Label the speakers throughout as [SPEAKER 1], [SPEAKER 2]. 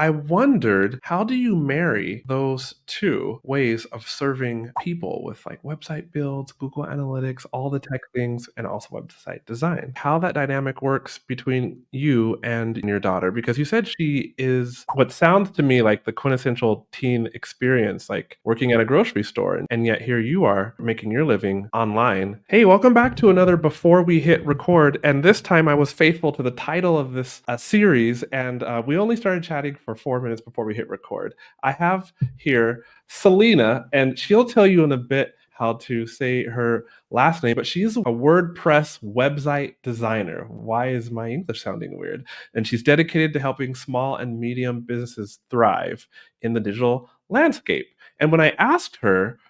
[SPEAKER 1] I wondered, how do you marry those two ways of serving people with like website builds, Google Analytics, all the tech things, and also website design? How that dynamic works between you and your daughter? Because you said she is what sounds to me like the quintessential teen experience, like working at a grocery store, and yet here you are making your living online. Hey, welcome back to another Before We Hit Record. And this time I was faithful to the title of this series, and we only started chatting for 4 minutes before we hit record. I have here Selena, and she'll tell you in a bit how to say her last name, but she's a WordPress website designer. Why is my English sounding weird? And she's dedicated to helping small and medium businesses thrive in the digital landscape. And when I asked her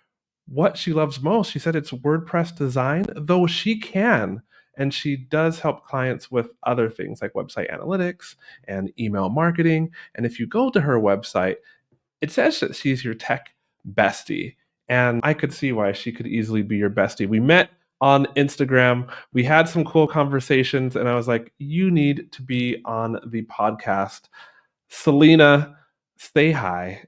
[SPEAKER 1] what she loves most, she said it's WordPress design, though she can. And she does help clients with other things like website analytics and email marketing. And if you go to her website, it says that she's your tech bestie. And I could see why she could easily be your bestie. We met on Instagram. We had some cool conversations, and I was like, you need to be on the podcast. Selena, say hi.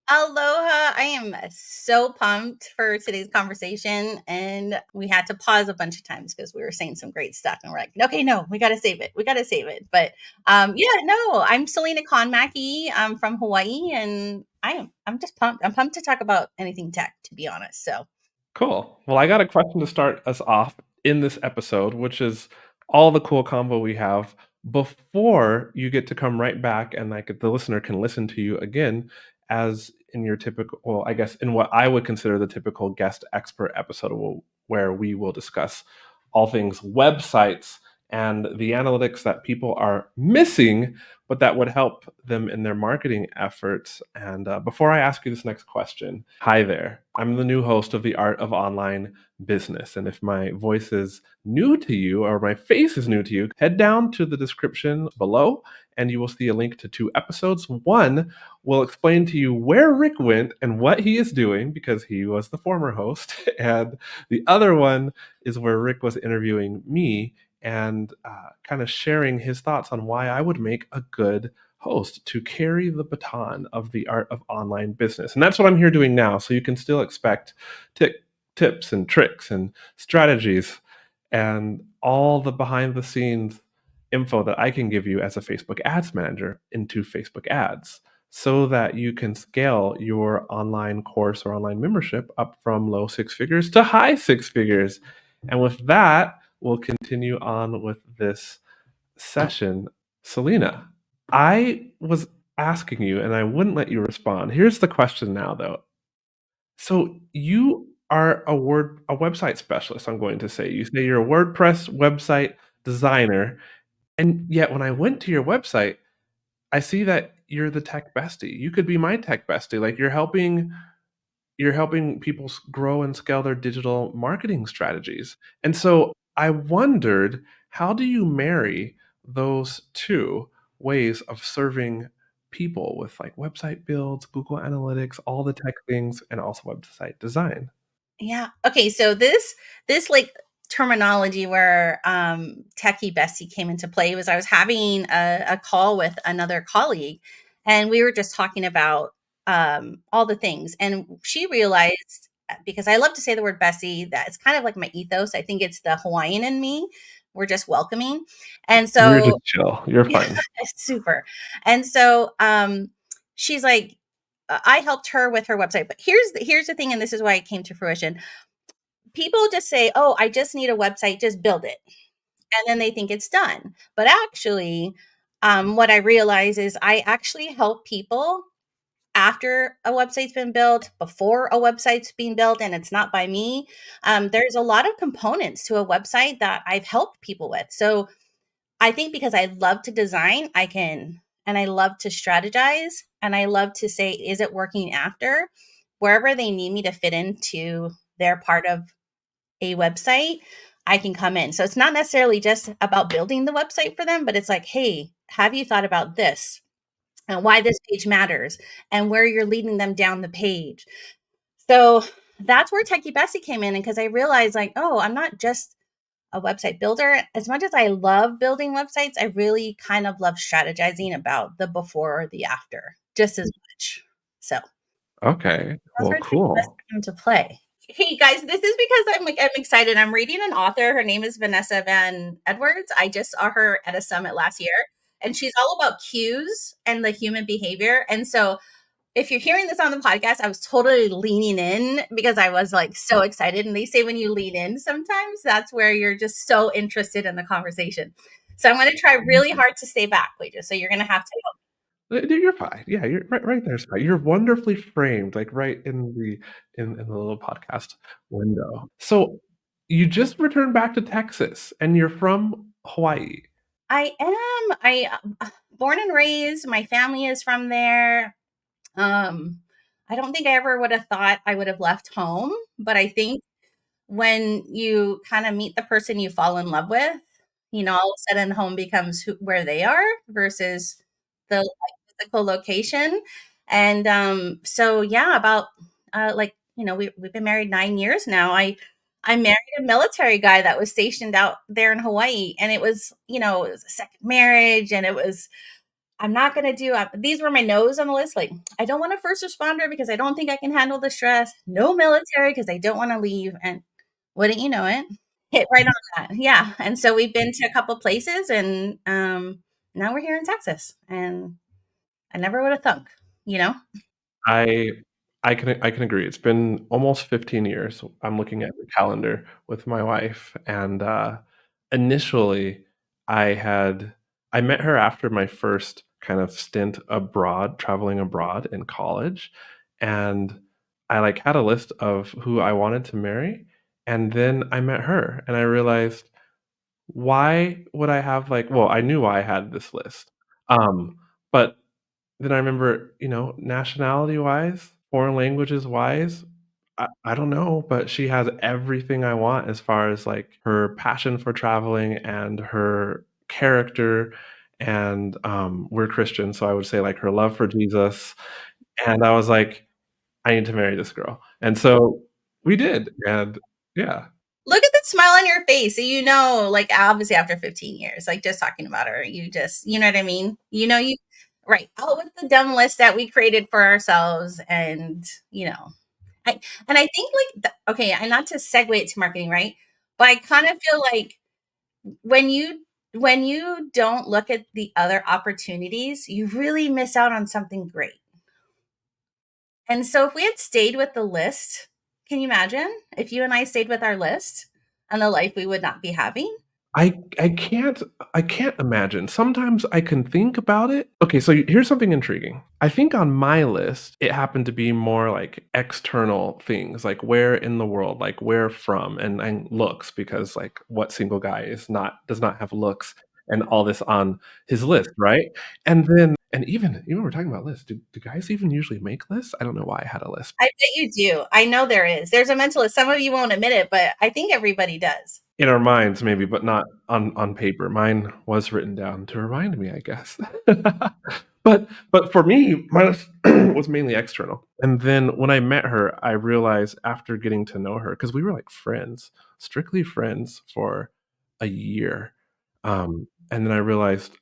[SPEAKER 2] Aloha. I am so pumped for today's conversation. And we had to pause a bunch of times because we were saying some great stuff. And we're like, okay, no, we got to save it. We got to save it. But yeah, no, I'm Selena Conmackie. I'm from Hawaii, and I'm just pumped. I'm pumped to talk about anything tech, to be honest. So
[SPEAKER 1] Cool. Well, I got a question to start us off in this episode, which is all the cool combo we have before you get to come right back and like the listener can listen to you again as in your typical, well, I guess in what I would consider the typical guest expert episode where we will discuss all things websites and the analytics that people are missing, but that would help them in their marketing efforts. And before I ask you this next question, hi there. I'm the new host of The Art of Online Business. And if my voice is new to you or my face is new to you, head down to the description below and you will see a link to two episodes. One will explain to you where Rick went and what he is doing because he was the former host. And the other one is where Rick was interviewing me and kind of sharing his thoughts on why I would make a good host to carry the baton of the art of online business. And that's what I'm here doing now. So you can still expect tips and tricks and strategies and all the behind the scenes info that I can give you as a Facebook ads manager into Facebook ads so that you can scale your online course or online membership up from low six figures to high six figures. And with that, we'll continue on with this session. Selena, I was asking you and I wouldn't let you respond. Here's the question now, though. So you are a website specialist, I'm going to say. You say you're a WordPress website designer, and yet when I went to your website, I see that you're the tech bestie. You could be my tech bestie. Like you're helping people grow and scale their digital marketing strategies. And so I wondered, how do you marry those two ways of serving people with like website builds, Google Analytics, all the tech things, and also website design?
[SPEAKER 2] yeah. Okay. So this like terminology where techie bestie came into play was I was having a call with another colleague, and we were just talking about all the things, and she realized, because I love to say the word bestie, that it's kind of like my ethos. I think it's the Hawaiian in me. We're just welcoming, and
[SPEAKER 1] You're
[SPEAKER 2] so
[SPEAKER 1] just chill. You're fine.
[SPEAKER 2] super. And so she's like, I helped her with her website, but here's the thing, and this is why it came to fruition. People just say, "Oh, I just need a website, just build it." And then they think it's done. But actually, what I realize is I actually help people after a website's been built, before a website's being built, and it's not by me. There's a lot of components to a website that I've helped people with. So I think because I love to design, and I love to strategize, and I love to say, is it working after? Wherever they need me to fit into their part of a website, I can come in. So it's not necessarily just about building the website for them, but it's like, hey, have you thought about this and why this page matters and where you're leading them down the page? So that's where Techie Bessie came in. And because I realized, like, oh, I'm not just a website builder. As much as I love building websites, I really kind of love strategizing about the before or the after just as much. So
[SPEAKER 1] Okay.
[SPEAKER 2] those
[SPEAKER 1] Well,
[SPEAKER 2] are 2 best
[SPEAKER 1] cool.
[SPEAKER 2] into play. Hey guys, this is because I'm excited. I'm reading an author. Her name is Vanessa Van Edwards. I just saw her at a summit last year, and she's all about cues and the human behavior. And so if you're hearing this on the podcast, I was totally leaning in because I was like so excited. And they say when you lean in, sometimes that's where you're just so interested in the conversation. So I'm going to try really hard to stay back, Quwadwo. So you're going to have to help.
[SPEAKER 1] You're fine. Yeah, you're right there's fine. You're wonderfully framed, like, right in the little podcast window. So, you just returned back to Texas, and you're from Hawaii.
[SPEAKER 2] I am. Born and raised. My family is from there. Um, I don't think I ever would have thought I would have left home, but I think when you kind of meet the person you fall in love with, all of a sudden home becomes where they are versus the physical location. And so, yeah, about we've been married 9 years now. I married a military guy that was stationed out there in Hawaii, and it was a second marriage, and it was I'm not gonna do these were my no's on the list, like, I don't want a first responder because I don't think I can handle the stress. No military because I don't wanna leave, and wouldn't you know it, hit right on that, yeah, and so we've been to a couple places, and, now we're here in Texas, and I never would have thunk, you know?
[SPEAKER 1] I I can agree. It's been almost 15 years. I'm looking at the calendar with my wife, and, initially, I had I met her after my first kind of stint abroad, traveling abroad in college, and I, like, had a list of who I wanted to marry, and then I met her, and I realized, why would I have, like well, I knew why I had this list, but then I remember, nationality-wise, foreign languages-wise, I don't know, but she has everything I want as far as, like, her passion for traveling and her character, and, we're Christian, so I would say, like, her love for Jesus, and I was like, "I need to marry this girl." And so we did, and yeah.
[SPEAKER 2] Look at the smile on your face, so like, obviously after 15 years, like, just talking about her, you know what I mean? You right, out with the dumb list that we created for ourselves, and, I and I think, like, okay, and not to segue it to marketing, right? But I kind of feel like when you don't look at the other opportunities, you really miss out on something great. And so if we had stayed with the list, can you imagine if you and I stayed with our list and the life we would not be having?
[SPEAKER 1] I I can't I can't imagine. Sometimes I can think about it. Okay, so here's something intriguing. I think on my list, it happened to be more like external things, like where in the world, like where from, and looks, because like what single guy does not have looks and all this on his list, right? And even we're talking about lists. Do guys even usually make lists? I don't know why I had a list.
[SPEAKER 2] I bet you do. I know there is. There's a mental list. Some of you won't admit it, but I think everybody does.
[SPEAKER 1] In our minds, maybe, but not on paper. Mine was written down to remind me, I guess. But for me, mine was mainly external. And then when I met her, I realized after getting to know her, because we were like friends, strictly friends for a year. And then I realized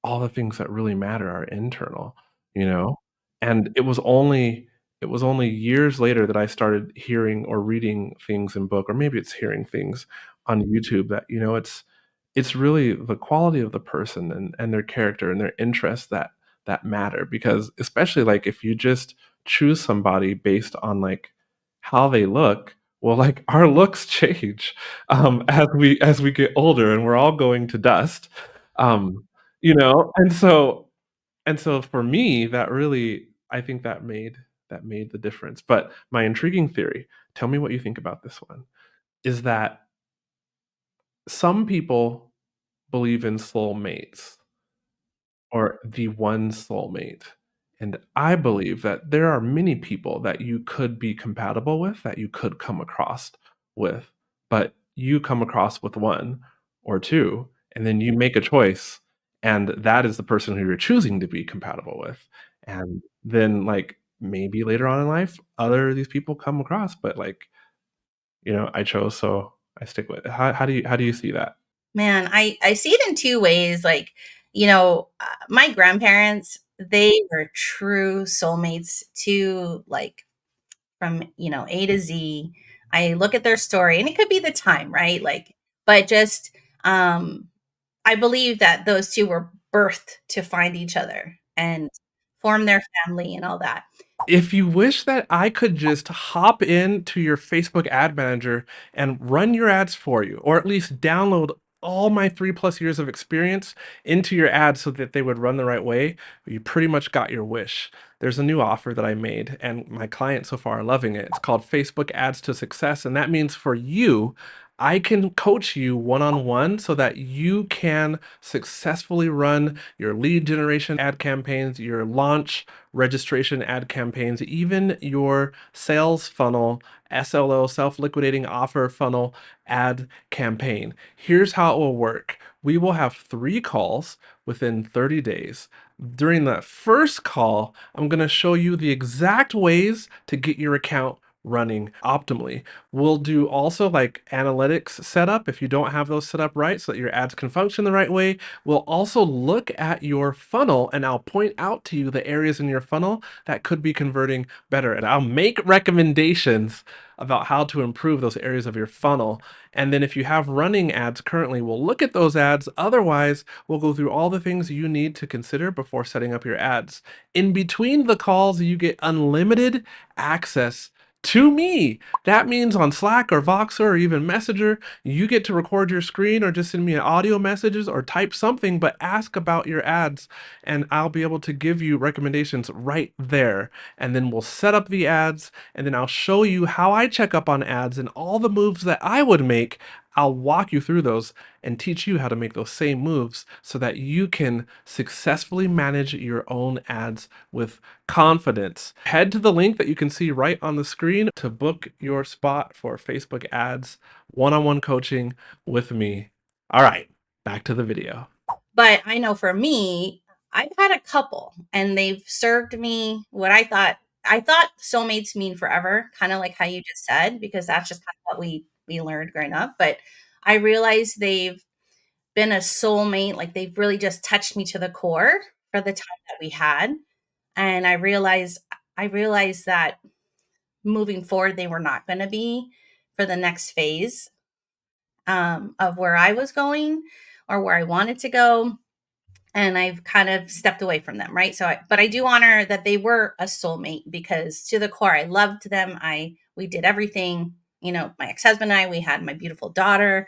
[SPEAKER 1] all the things that really matter are internal, you know? And it was only years later that I started hearing or reading things in book, or maybe it's hearing things on YouTube that, it's really the quality of the person and their character and their interests that matter, because especially, like, if you just choose somebody based on, like, how they look, well, like, our looks change, as we get older, and we're all going to dust, um, and so for me, that really I think that made the difference. But my intriguing theory, tell me what you think about this one, is that some people believe in soulmates, or the one soulmate. And I believe that there are many people that you could be compatible with, that you could come across with, but you come across with 1 or 2, and then you make a choice, and that is the person who you're choosing to be compatible with. And then, like, maybe later on in life, other of these people come across, but, like, I chose, so I stick with. How do you see that?
[SPEAKER 2] Man, I see it in 2 ways, like, my grandparents, they were true soulmates to, like, from, A to Z. I look at their story, and it could be the time, right? Like, but just, um, I believe that those 2 were birthed to find each other and form their family and all that.
[SPEAKER 1] If you wish that I could just hop into your Facebook ad manager and run your ads for you, or at least download all my 3+ years of experience into your ads so that they would run the right way, you pretty much got your wish. There's a new offer that I made, and my clients so far are loving it. It's called Facebook Ads to Success, and that means for you, I can coach you one on one so that you can successfully run your lead generation ad campaigns, your launch registration ad campaigns, even your sales funnel, SLO, self liquidating offer funnel ad campaign. Here's how it will work: we will have 3 calls within 30 days. During that first call, I'm going to show you the exact ways to get your account running optimally. We'll do also like analytics setup if you don't have those set up right so that your ads can function the right way. We'll also look at your funnel and I'll point out to you the areas in your funnel that could be converting better. And I'll make recommendations about how to improve those areas of your funnel. And then if you have running ads currently, we'll look at those ads. Otherwise, we'll go through all the things you need to consider before setting up your ads. In between the calls, you get unlimited access to me. That means on Slack or Voxer or even Messenger, you get to record your screen or just send me audio messages or type something, but ask about your ads, and I'll be able to give you recommendations right there. And then we'll set up the ads, and then I'll show you how I check up on ads and all the moves that I would make. I'll walk you through those and teach you how to make those same moves so that you can successfully manage your own ads with confidence. Head to the link that you can see right on the screen to book your spot for Facebook ads one-on-one coaching with me. All right, back to the video.
[SPEAKER 2] But I know for me, I've had a couple and they've served me what I thought soulmates mean forever, kind of like how you just said, because that's just kind of what we learned growing up. But I realized they've been a soulmate, like they've really just touched me to the core for the time that we had. And I realized that moving forward, they were not going to be for the next phase of where I was going or where I wanted to go, and I've kind of stepped away from them, right? But I do honor that they were a soulmate because to the core, I loved them. We did everything. My ex-husband and I, we had my beautiful daughter.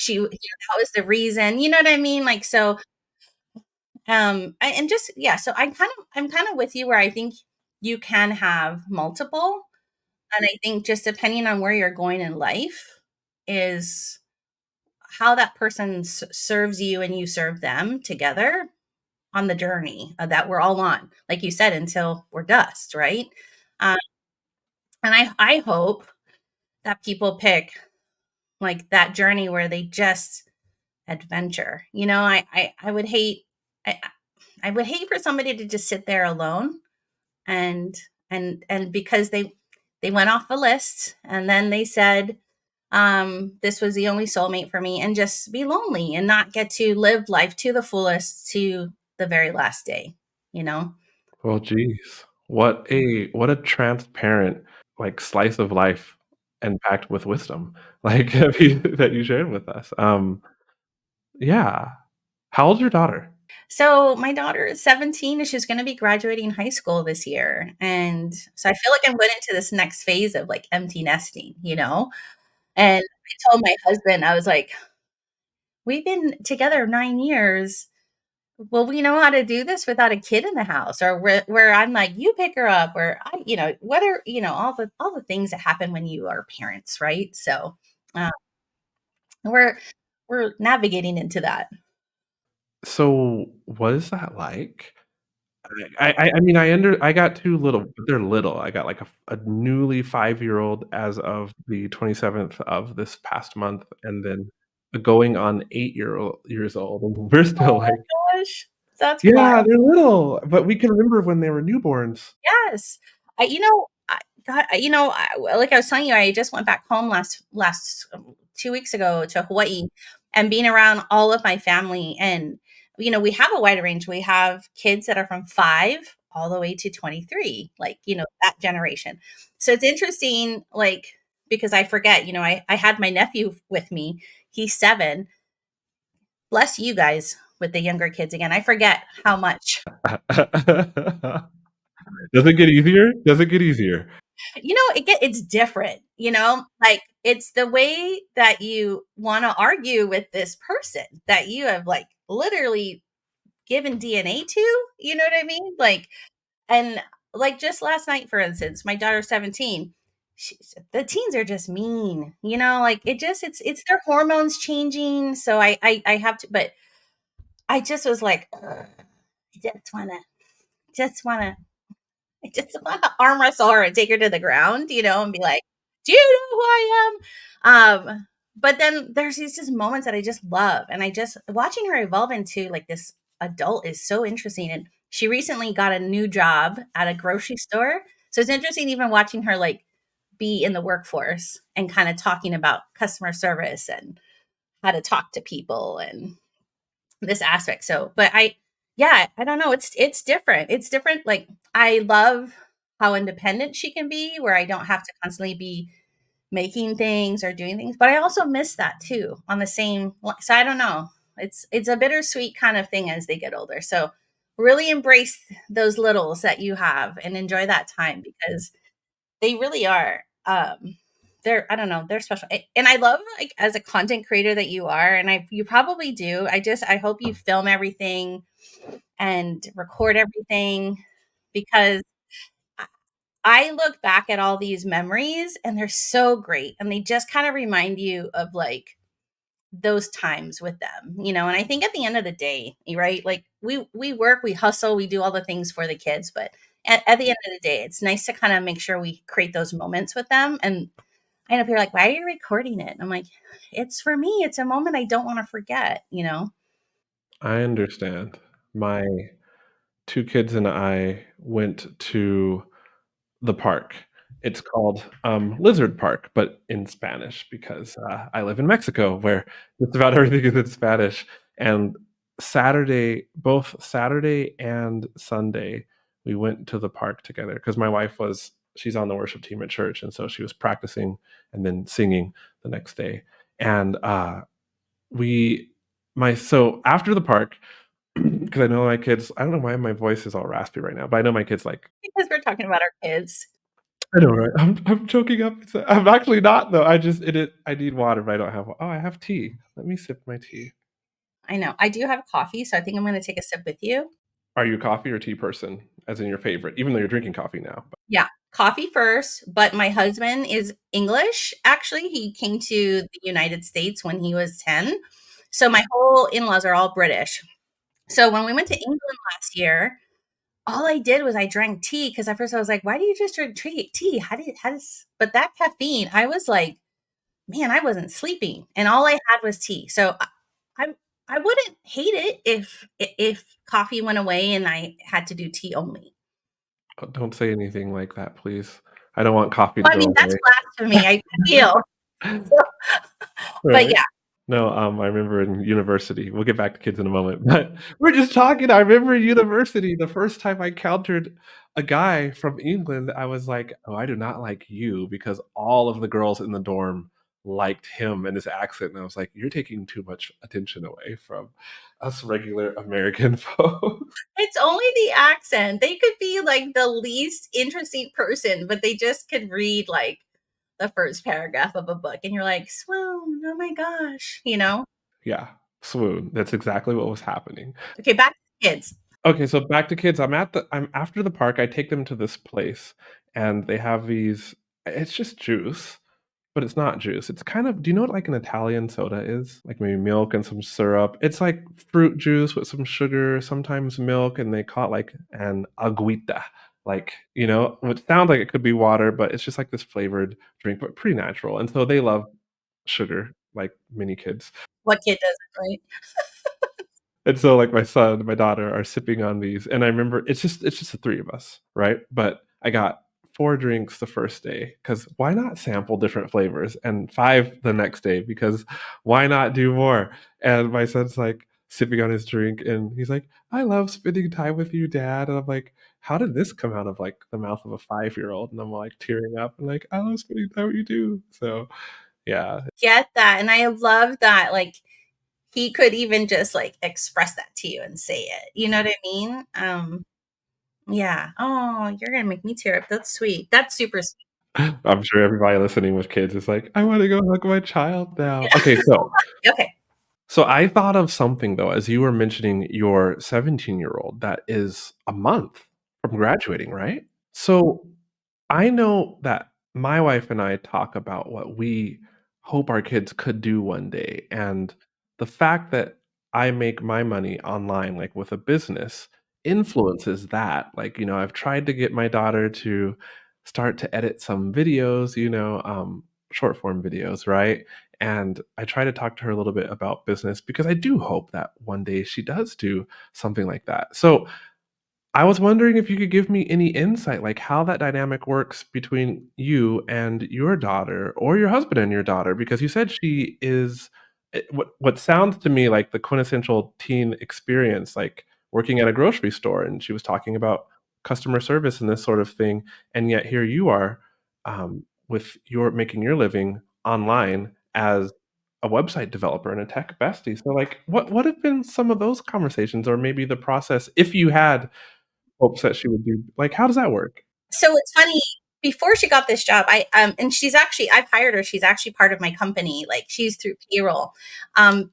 [SPEAKER 2] That was the reason. You know what I mean? Like so, and just yeah. So I'm kind of with you where I think you can have multiple, and I think just depending on where you're going in life is how that person serves you and you serve them together on the journey that we're all on, like you said, until we're dust, right? Um, and I hope that people pick like that journey where they just adventure. I would hate I I would hate for somebody to just sit there alone and and because they went off the list and then they said this was the only soulmate for me and just be lonely and not get to live life to the fullest to the very last day, you know?
[SPEAKER 1] Well, geez, what a transparent like slice of life and packed with wisdom, like that you shared with us. Yeah. How old's your daughter?
[SPEAKER 2] So my daughter is 17 and she's going to be graduating high school this year. And so I feel like I'm going into this next phase of like empty nesting, you know? And I told my husband, I was like, we've been together 9 years. Will we know how to do this without a kid in the house? Or where I'm like, you pick her up, or what are, all the things that happen when you are parents, right? So uh, we're we're navigating into that.
[SPEAKER 1] So, what is that like? I mean, I got 2 little, but they're little. I got, like, a newly 5-year-old as of the 27th of this past month, and then a going on 8 years old, and we're still
[SPEAKER 2] Oh
[SPEAKER 1] like,
[SPEAKER 2] my gosh, that's
[SPEAKER 1] yeah,
[SPEAKER 2] wild.
[SPEAKER 1] they're little, but we can remember when they were newborns.
[SPEAKER 2] Yes. I you know, I God, like I was telling you, I just went back home last 2 weeks ago to Hawaii and being around all of my family. And, we have a wide range. We have kids that are from 5 all the way to 23, like, that generation. So it's interesting, like, because I forget, I had my nephew with me. He's 7. Bless you guys with the younger kids again. I forget how much.
[SPEAKER 1] Does it get easier? Does it get easier?
[SPEAKER 2] It's different, like, it's the way that you wanna argue with this person that you have, like, literally given DNA to, you know what I mean? Like, and, like, just last night, for instance, my daughter's 17. The teens are just mean, like, it's their hormones changing, so I have to, but I just was like, "Ugh, I just wanna I just want to arm wrestle her and take her to the ground, and be like, "Do you know who I am?" But then there's these just moments that I just love, and I just watching her evolve into like this adult is so interesting. And she recently got a new job at a grocery store, so it's interesting even watching her like be in the workforce and kind of talking about customer service and how to talk to people and this aspect. So, but yeah, I don't know. It's different. It's different. Like, I love how independent she can be, where I don't have to constantly be making things or doing things. But I also miss that too on the same. So I don't know. It's a bittersweet kind of thing as they get older. So really embrace those littles that you have and enjoy that time because they really are. They're I don't know, they're special. And I love like as a content creator that you are, and you probably do. I hope you film everything and record everything because I I look back at all these memories and they're so great and they just kind of remind you of like those times with them, and I think at the end of the day, right? Like we work, we hustle, we do all the things for the kids, but at the end of the day, it's nice to kind of make sure we create those moments with them. And I know people are like, why are you recording it? I'm like, it's for me. It's a moment I don't want to forget.
[SPEAKER 1] I understand. My 2 kids and I went to the park. It's called, Lizard Park, but in Spanish because, I live in Mexico where just about everything is in Spanish, and both Saturday and Sunday, we went to the park together because my wife she's on the worship team at church, and so she was practicing and then singing the next day, and, we so after the park, because I know my kids I don't know why my voice is all raspy right now, but I know my kids like
[SPEAKER 2] Because we're talking about our kids.
[SPEAKER 1] I know, right? I'm choking up. I'm actually not though. I need water, but I don't have. Oh, I have tea. Let me sip my tea.
[SPEAKER 2] I know. I do have coffee, so I think I'm going to take a sip with you.
[SPEAKER 1] Are you a coffee or tea person, as in your favorite? Even though you're drinking coffee now. But
[SPEAKER 2] Yeah, coffee first, but my husband is English, actually. He came to the United States when he was 10. So my whole in-laws are all British. So when we went to England last year, all I did was I drank tea because at first I was like, "Why do you just drink tea? How does?" But that caffeine, I was like, "Man, I wasn't sleeping, and all I had was tea." So I I wouldn't hate it if coffee went away and I had to do tea only.
[SPEAKER 1] don't say anything like that, please. I don't want coffee to
[SPEAKER 2] Well, I
[SPEAKER 1] go
[SPEAKER 2] mean, that's
[SPEAKER 1] away.
[SPEAKER 2] blasphemy. I feel. So, but
[SPEAKER 1] Right.
[SPEAKER 2] yeah,
[SPEAKER 1] No, I remember in university we'll get back to kids in a moment, but we're just talking I remember in university, the first time I encountered a guy from England, I was like, "Oh, I do not like you," because all of the girls in the dorm liked him and his accent, and I was like, "You're taking too much attention away from us regular American folks."
[SPEAKER 2] it's only the accent. They could be like the least interesting person, but they just could read like the first paragraph of a book, and you're like, "Swoon! Oh my gosh."
[SPEAKER 1] Yeah, swoon. That's exactly what was happening.
[SPEAKER 2] Okay, back to the kids.
[SPEAKER 1] Okay, so back to kids. I'm after the park, I take them to this place, and they have these it's just juice, but it's not juice. It's kind of do you know what, like, an Italian soda is? Like, maybe milk and some syrup. It's like fruit juice with some sugar, sometimes milk, and they call it, like, an agüita. Like, which sounds like it could be water, but it's just like this flavored drink, but pretty natural, and so they love sugar like many kids.
[SPEAKER 2] What kid doesn't, right?
[SPEAKER 1] And so, like, my son, my daughter are sipping on these, and I remember it's just the 3 of us, right? But I got 4 drinks the first day, because why not sample different flavors, and 5 the next day, because why not do more? And my son's, like, sipping on his drink, and he's like, "I love spending time with you, dad." And I'm like, "How did this come out of, like, the mouth of a 5-year-old?" And I'm, like, tearing up and like, "I love spending time with you too." So, yeah.
[SPEAKER 2] Get that, and I love that, like, he could even just, like, express that to you and say it, you know what I mean? Yeah. Oh, you're gonna make me tear up, that's sweet. That's super sweet.
[SPEAKER 1] I'm sure everybody listening with kids is like, "I wanna go hug my child now." Okay,
[SPEAKER 2] Okay.
[SPEAKER 1] so I thought of something though, as you were mentioning your 17-year-old that is a month from graduating, right? So I know that my wife and I talk about what we hope our kids could do one day, and the fact that I make my money online, like, with a business influences that. Like, I've tried to get my daughter to start to edit some videos, short form videos, right? And I try to talk to her a little bit about business because I do hope that one day she does do something like that. So I was wondering if you could give me any insight, like how that dynamic works between you and your daughter, or your husband and your daughter, because you said she is what sounds to me like the quintessential teen experience, like working at a grocery store, and she was talking about customer service and this sort of thing, and yet here you are, with your making your living online as a website developer and a tech bestie. So, like, what have been some of those conversations, or maybe the process, if you had hopes that she would do, like, how does that work?
[SPEAKER 2] So it's funny, before she got this job, and she's actually, I've hired her, she's actually part of my company, like, she's through payroll,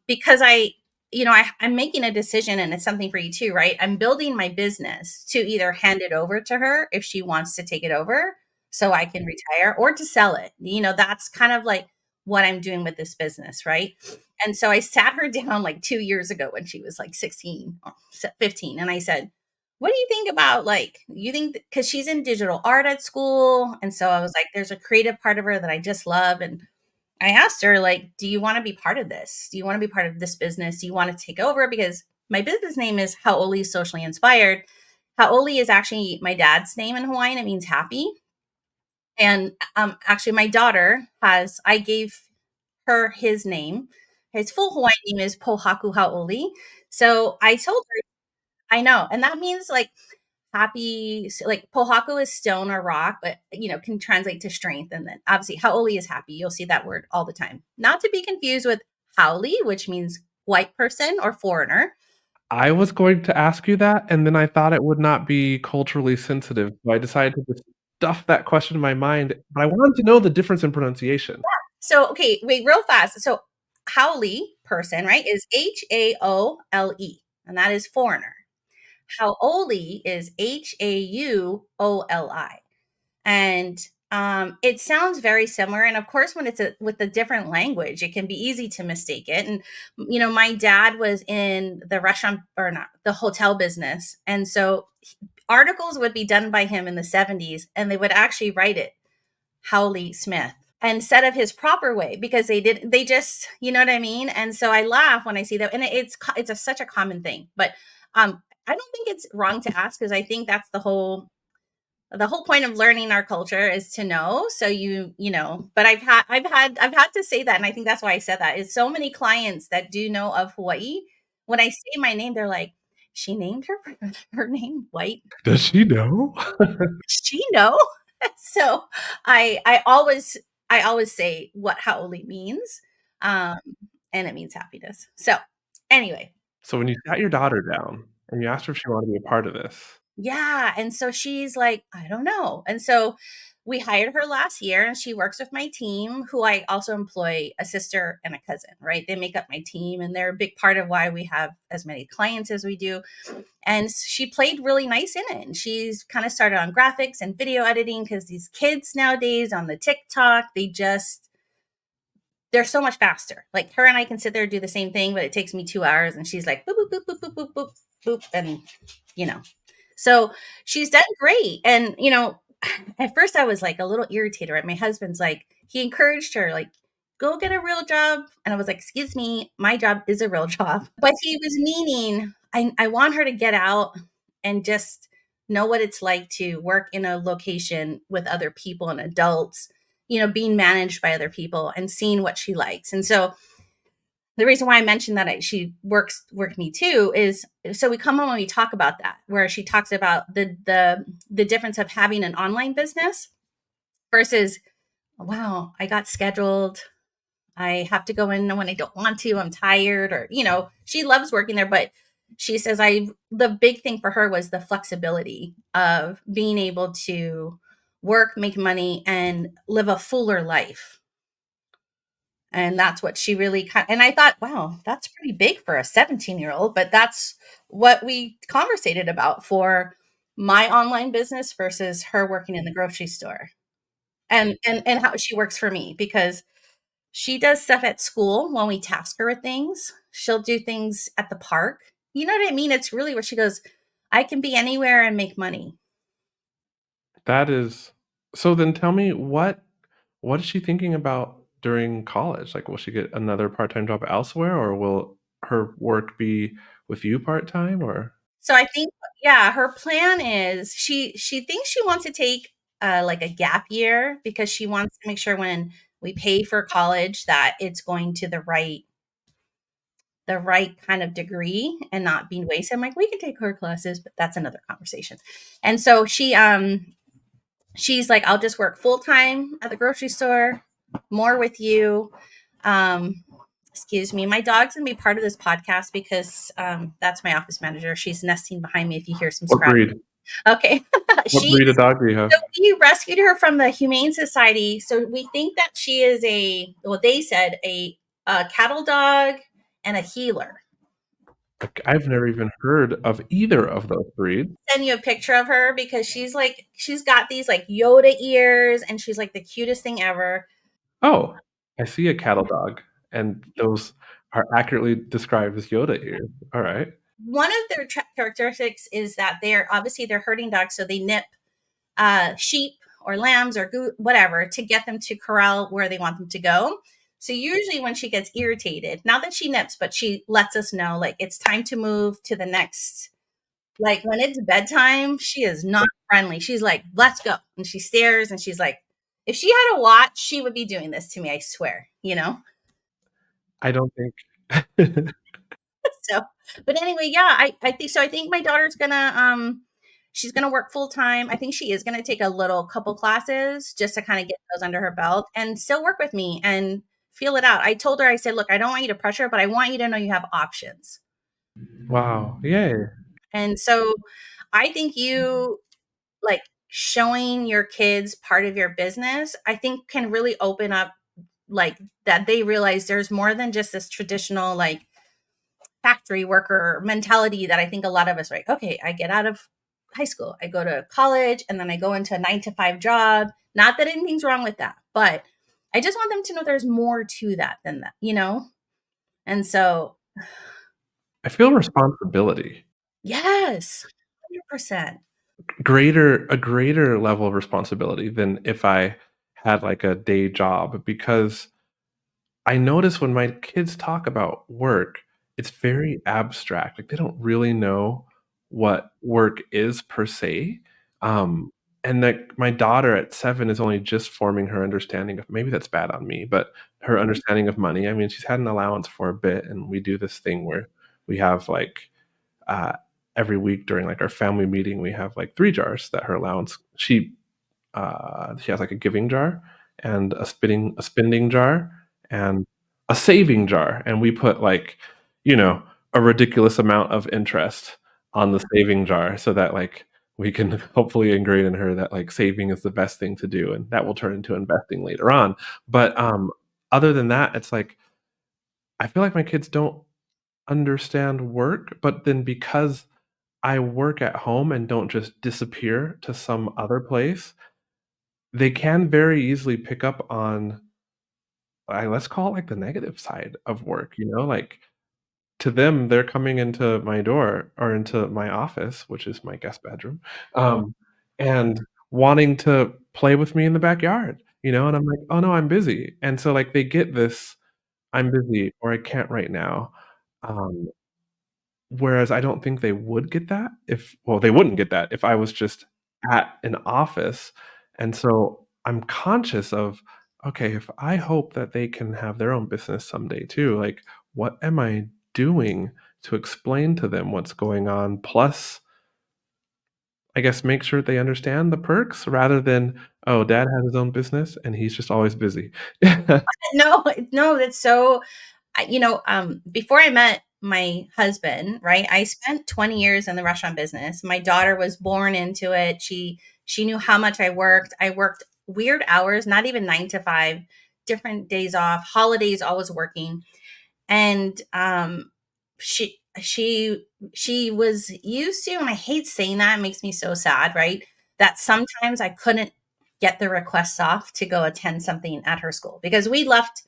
[SPEAKER 2] because I'm making a decision, and it's something for you too, right? I'm building my business to either hand it over to her if she wants to take it over so I can retire, or to sell it. That's kind of like what I'm doing with this business, right? And so I sat her down like 2 years ago when she was like 16, 15, and I said, what do you think about, like, you think, because she's in digital art at school, and so I was like, there's a creative part of her that I just love, and I asked her, like, do you want to be part of this? Do you want to be part of this business? Do you want to take over? Because my business name is Haoli Socially Inspired. Haoli is actually my dad's name in Hawaiian. It means happy. And actually, my daughter I gave her his name. His full Hawaiian name is Pohaku Haoli. So I told her, I know, and that means like happy, like Pohaku is stone or rock, but can translate to strength. And then obviously Haoli is happy. You'll see that word all the time. Not to be confused with Haoli, which means white person or foreigner.
[SPEAKER 1] I was going to ask you that, and then I thought it would not be culturally sensitive, so I decided to just stuff that question in my mind, but I wanted to know the difference in pronunciation.
[SPEAKER 2] So, okay, wait, real fast. So Haoli person, right, is Haole, and that is foreigner. Haoli is Hauli. And it sounds very similar. And of course, when it's with a different language, it can be easy to mistake it. And my dad was in the restaurant, or not, the hotel business, and so articles would be done by him in the 70s, and they would actually write it Howley Smith instead of his proper way, because they just, you know what I mean? And so I laugh when I see that, and such a common thing. But I don't think it's wrong to ask, because I think that's the whole point of learning our culture is to know. So but I've had to say that, and I think that's why I said that, is so many clients that do know of Hawaii, when I say my name, they're like, she named her name White.
[SPEAKER 1] Does she know?
[SPEAKER 2] Does she know? So I always say what Haoli means. Um and it means happiness. So anyway,
[SPEAKER 1] So when you sat your daughter down and you asked her if she wanted to be a part of this,
[SPEAKER 2] yeah, and so she's like, "I don't know." And so we hired her last year, and she works with my team, who I also employ a sister and a cousin, right? They make up my team, and they're a big part of why we have as many clients as we do. And she played really nice in it. And she's kind of started on graphics and video editing, because these kids nowadays on the TikTok, they're so much faster. Like, her and I can sit there and do the same thing, but it takes me 2 hours, and she's like boop boop boop boop boop boop boop boop, and you know so she's done great. And, at first I was like a little irritated, right? My husband's like, he encouraged her, like, go get a real job. And I was like, excuse me, my job is a real job. But he was meaning, I want her to get out and just know what it's like to work in a location with other people and adults, you know, being managed by other people and seeing what she likes. And so the reason why I mentioned that she worked me too is so we come home and we talk about that, where she talks about the difference of having an online business versus, wow, I got scheduled. I have to go in when I don't want to. I'm tired, or you know, she loves working there, but she says the big thing for her was the flexibility of being able to work, make money, and live a fuller life. And that's what she really and I thought, wow, that's pretty big for a 17-year-old, but that's what we conversated about for my online business versus her working in the grocery store. And how she works for me, because she does stuff at school when we task her with things. She'll do things at the park. You know what I mean? It's really where she goes, I can be anywhere and make money.
[SPEAKER 1] That is so then tell me what is she thinking about during college? Like, will she get another part-time job elsewhere, or will her work be with you part-time, or
[SPEAKER 2] So I think, yeah, her plan is she thinks she wants to take like a gap year because she wants to make sure when we pay for college that it's going to the right kind of degree and not being wasted. I'm like, we can take her classes, but that's another conversation. And so she's like, I'll just work full time at the grocery store, more with you. Um, excuse me, my dog's gonna be part of this podcast because that's my office manager. She's nesting behind me if you hear some
[SPEAKER 1] what
[SPEAKER 2] scratch.
[SPEAKER 1] breed?
[SPEAKER 2] Okay.
[SPEAKER 1] What
[SPEAKER 2] She's
[SPEAKER 1] breed of dog do you have?
[SPEAKER 2] so we rescued her from the Humane Society. So we think that she is well, they said a cattle dog and a healer.
[SPEAKER 1] Like, I've never even heard of either of those breeds.
[SPEAKER 2] Send you a picture of her because she's got these like Yoda ears and she's like the cutest thing ever.
[SPEAKER 1] Oh, I see a cattle dog, and those are accurately described as Yoda ears. Alright.
[SPEAKER 2] One of their characteristics is that they're herding dogs, so they nip sheep or lambs or whatever to get them to corral where they want them to go. So usually when she gets irritated, not that she nips, but she lets us know like it's time to move to the next. Like when it's bedtime, she is not friendly. She's like, "Let's go," and she stares and she's like, "If she had a watch, she would be doing this to me. I swear." You know.
[SPEAKER 1] I don't think
[SPEAKER 2] So, but anyway, yeah, I think so. I think my daughter's gonna she's gonna work full time. I think she is gonna take a little couple classes just to kind of get those under her belt and still work with me and feel it out. I told her, I said, look, I don't want you to pressure, but I want you to know you have options.
[SPEAKER 1] Wow, yay.
[SPEAKER 2] And so I think you like showing your kids part of your business, I think can really open up like that they realize there's more than just this traditional like factory worker mentality that I think a lot of us are like, okay, I get out of high school, I go to college, and then I go into a 9 to 5 job. Not that anything's wrong with that, but I just want them to know there's more to that than that, you know? And so,
[SPEAKER 1] I feel responsibility.
[SPEAKER 2] yes, 100%.
[SPEAKER 1] A greater level of responsibility than if I had, like, a day job, because I notice when my kids talk about work, it's very abstract, like, they don't really know what work is per se, um, and, like, my daughter at 7 is only just forming her understanding of maybe that's bad on me, but her understanding of money. I mean, she's had an allowance for a bit, and we do this thing where we have, like, uh, every week during, like, our family meeting, we have, like, 3 jars that her allowance she has like a giving jar and a spending jar and a saving jar, and we put like, you know, a ridiculous amount of interest on the saving jar so that like we can hopefully ingrain in her that like saving is the best thing to do, and that will turn into investing later on. But other than that, it's like I feel like my kids don't understand work, but then because I work at home and don't just disappear to some other place, they can very easily pick up on, let's call it, like, the negative side of work, you know, like, to them, they're coming into my door or into my office, which is my guest bedroom, and wanting to play with me in the backyard, you know, and I'm like, "Oh, no, I'm busy," and so, like, they get this, "I'm busy," or "I can't right now," um Whereas I don't think they would get that if well, they wouldn't get that if I was just at an office, and so I'm conscious of, okay, if I hope that they can have their own business someday too, like, what am I doing to explain to them what's going on? Plus, I guess make sure they understand the perks rather than, "Oh, dad has his own business and he's just always busy."
[SPEAKER 2] No, no, that's so before I met my husband, right, I spent 20 years in the restaurant business. My daughter was born into it. She knew how much I worked. I worked weird hours, not even 9 to 5, different days off, holidays, always working. And she was used to, and I hate saying that, it makes me so sad, right? That sometimes I couldn't get the requests off to go attend something at her school because we left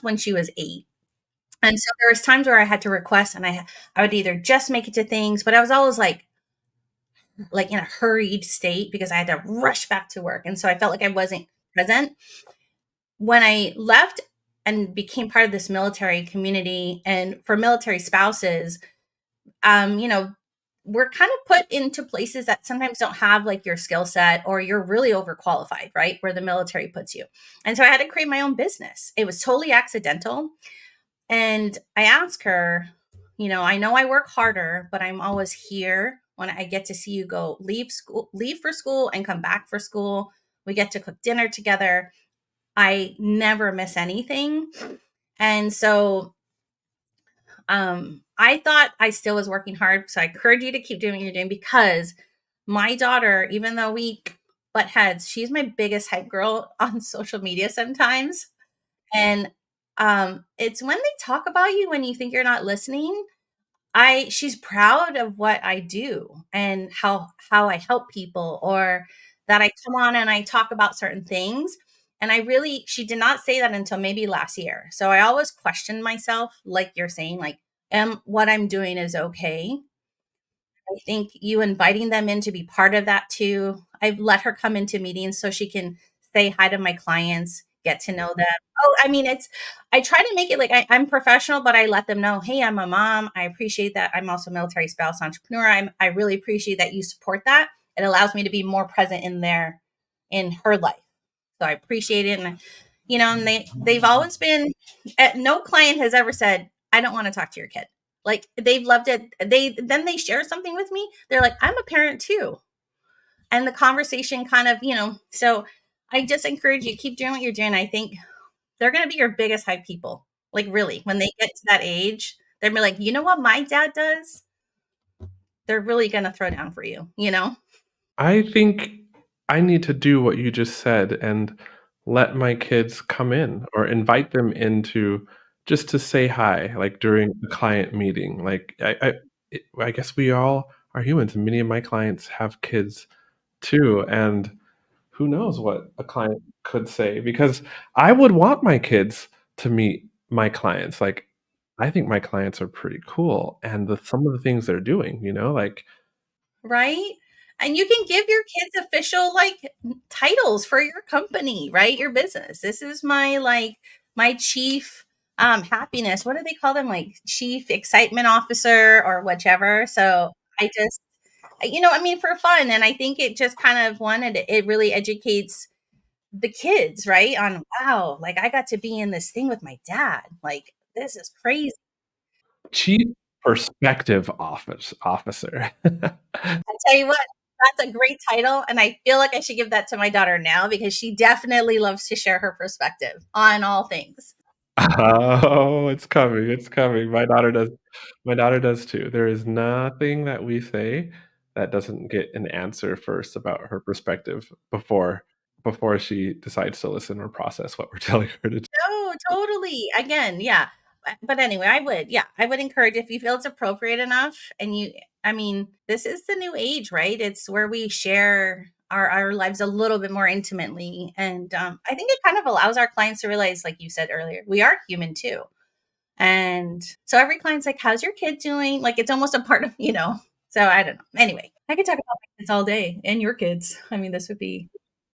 [SPEAKER 2] when she was 8. And so there was times where I had to request and I would either just make it to things, but I was always like in a hurried state because I had to rush back to work. And so I felt like I wasn't present. When I left and became part of this military community and for military spouses, um, you know, we're kind of put into places that sometimes don't have like your skill set or you're really overqualified, right? Where the military puts you. And so I had to create my own business. It was totally accidental. And I asked her, I know I work harder, but I'm always here when I get to see you go leave for school and come back for school. We get to cook dinner together. I never miss anything. And so I thought I still was working hard. So I encourage you to keep doing what you're doing because my daughter, even though we butt heads, she's my biggest hype girl on social media sometimes. And it's when they talk about you when you think you're not listening. She's proud of what I do and how I help people or that I come on and I talk about certain things. And she did not say that until maybe last year. So I always question myself, like you're saying, like, am what I'm doing is okay? I think you inviting them in to be part of that too. I've let her come into meetings so she can say hi to my clients, get to know them. Oh, I mean, I try to make it like I'm professional, but I let them know, hey, I'm a mom. I appreciate that. I'm also a military spouse entrepreneur. I really appreciate that you support that. It allows me to be more present in her life. So I appreciate it. And they've always been, no client has ever said, I don't want to talk to your kid. Like they've loved it. They share something with me. They're like, I'm a parent too. And the conversation kind of, so I just encourage you keep doing what you're doing. I think they're going to be your biggest hype people. Like really, when they get to that age, they're gonna be like, you know what my dad does? They're really going to throw down for you.
[SPEAKER 1] I think I need to do what you just said and let my kids come in or invite them into just to say hi, like, during a client meeting, like, I guess we all are humans, and many of my clients have kids too, and who knows what a client could say, because I would want my kids to meet my clients, like, I think my clients are pretty cool, and some of the things they're doing, like
[SPEAKER 2] Right? And you can give your kids official, like, titles for your company, right? Your business. This is my chief, happiness. What do they call them? Like, chief excitement officer or whichever. So, I mean, for fun, and I think it just kind of it really educates the kids, right? On, wow, like, I got to be in this thing with my dad. Like, this is crazy.
[SPEAKER 1] Chief Perspective Officer.
[SPEAKER 2] I tell you what, that's a great title, and I feel like I should give that to my daughter now because she definitely loves to share her perspective on all things.
[SPEAKER 1] Oh, it's coming, it's coming. My daughter does too. There is nothing that we say that doesn't get an answer first about her perspective before she decides to listen or process what we're telling her to do.
[SPEAKER 2] No, totally. Again, yeah. But anyway, I would encourage if you feel it's appropriate enough and I mean, this is the new age, right? It's where we share our lives a little bit more intimately. And I think it kind of allows our clients to realize, like you said earlier, we are human too. And so every client's like, how's your kid doing? Like it's almost a part of. So I don't know. Anyway, I could talk about my kids all day and your kids. I mean, this would be.